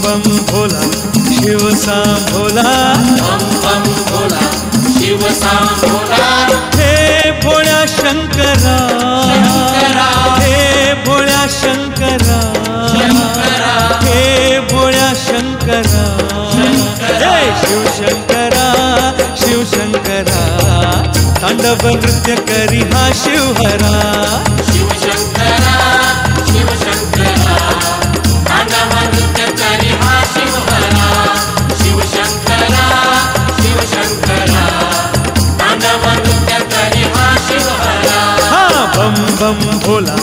बम भोला शिव सांभोला, बम बम भोला शिव सांभोला। हे भोळ्या शंकरा, शंकरा, हे भोळ्या शंकरा, शंकरा, हे भोळ्या शंकरा, हे शिव शंकरा, शिव शंकरा, तांडव नृत्य करी हा शिवहरा। शिव शंकरा, शिव शंकरा, तांडव नृत्य करी हा शिवहरा। शिव शंकरा, शिव शंकरा, तांडव नृत्य करी हा शिवहरा। हा बम बम भोला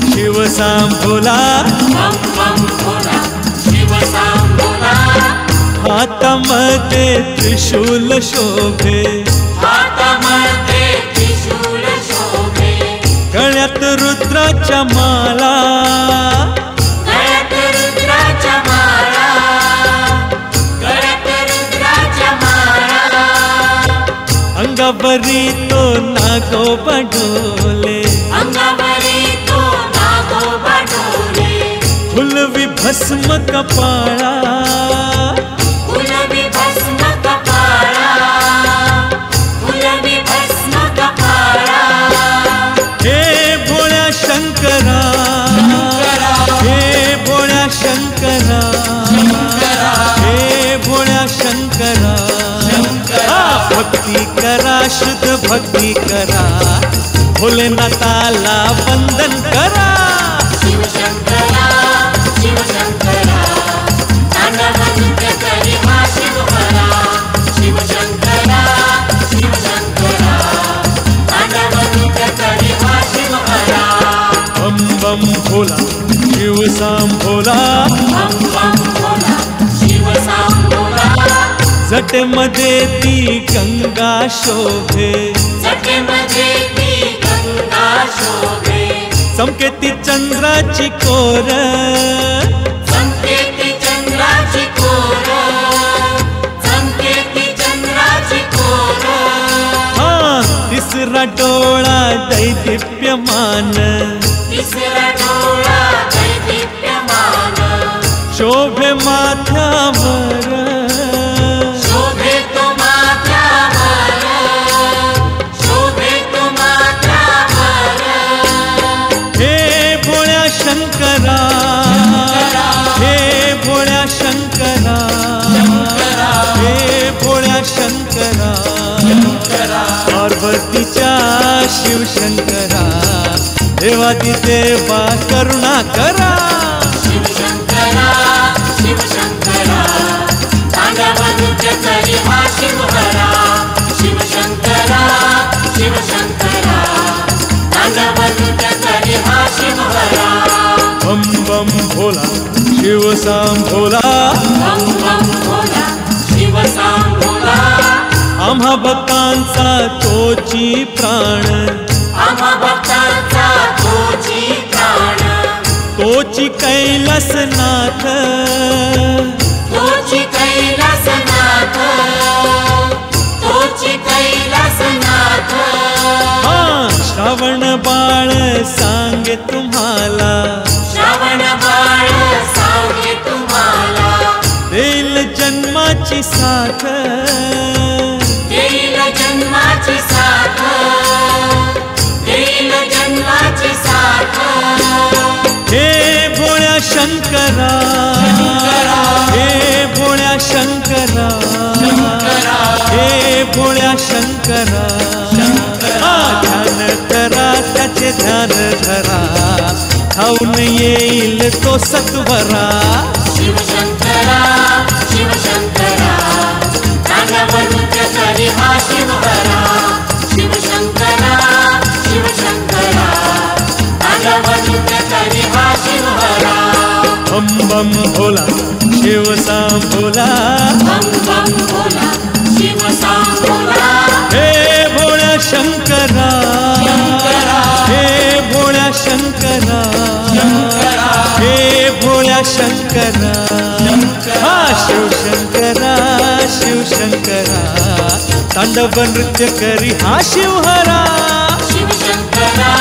शिव सांभोला, बम बम भोला शिव सांभोला। हातामध्ये त्रिशूल शोभे, हातामध्ये त्रिशूल शोभे, गळ्यात रुद्राच्या माला, गळ्यात रुद्राच्या माळा, गळ्यात रुद्राच्या माळा। अंगावरी तो नागोबा डोले, अंगावरी तो नागोबा डोले, फुलवी भस्म कपाळा, फुलवी भस्म कपाळा, फुलवी भस्म कपाळा। हे भोळ्या शंकरा, हे भोळ्या शंकरा, हे भोळ्या शंकरा, भक्ती करा शुद्ध भक्ती करा, भोलेनाथाला वंदन करा। शिव शंकरा, शिव शंकरा, तांडव नृत्य करी हा शिवहरा। शिव शंकरा, शिव शंकरा, तांडव नृत्य करी हा शिवहरा। बम बम भोला शिव सांभोला, बम बम भोला शिव सांभोला। जटेमध्ये ती गंगा शोभे, जटेमध्ये ती गंगा शोभे, चमके ती चंद्राची कोर, चमके ती चंद्राची कोर, चमके ती चंद्राची कोर। हा तिसरा डोळा दैदिप्यमान, तिसरा डोळा दैदिप्यमान, शोभे माथ्यावर, शोभे तो माथ्यावर, शोभे तो माथ्यावर। हे भोळ्या शंकरा, हे भोळ्या शंकरा, हे भोळ्या शंकरा, पार्वतीच्या शिव शंकरा, देवादी देवा करुणा करा। शिव शंकरा, शिव शंकरा, तांडव नृत्य करी हा शिवहरा। शिव शंकरा, शिव शंकरा, तांडव नृत्य करी हा शिवहरा। बम बम भोला शिव सांभोला, बम बम भोला शिव सांभोला। आम्हा भक्तांचा तोची प्राण, आम्हा भक्तांचा तोची प्राण, तोची कैलासनाथ, तोची कैलासनाथ, तोची कैलासनाथ। हा श्रावण बाळ सांगे तुम्हाला, श्रावण बाळ सांगे तुम्हाला, देईल जन्माची साथ, देईल जन्माची साथ, देईल जन्माची साथ। हे भोळ्या शंकरा, हे भोळ्या शंकरा, हे भोळ्या शंकरा, ध्यान करा त्याचे ध्यान धरा, ठाऊन येईल तो सत्वरा। शिव शंकरा, शिव शंकरा, तांडव नृत्य करी हा शिवहरा। शिव शंकरा, शिव शंकरा, तांडव नृत्य करी हा शिवहरा। बम बम भोला शिव सांभोला, बम बम भोला शिव सांभोला। हे भोळ्या शंकरा, हे भोळ्या शंकरा, हे भोळ्या शंकरा, हा शिव शंकरा, शिव शंकरा, तांडव नृत्य करी हा शिवहरा। शिव शंकरा,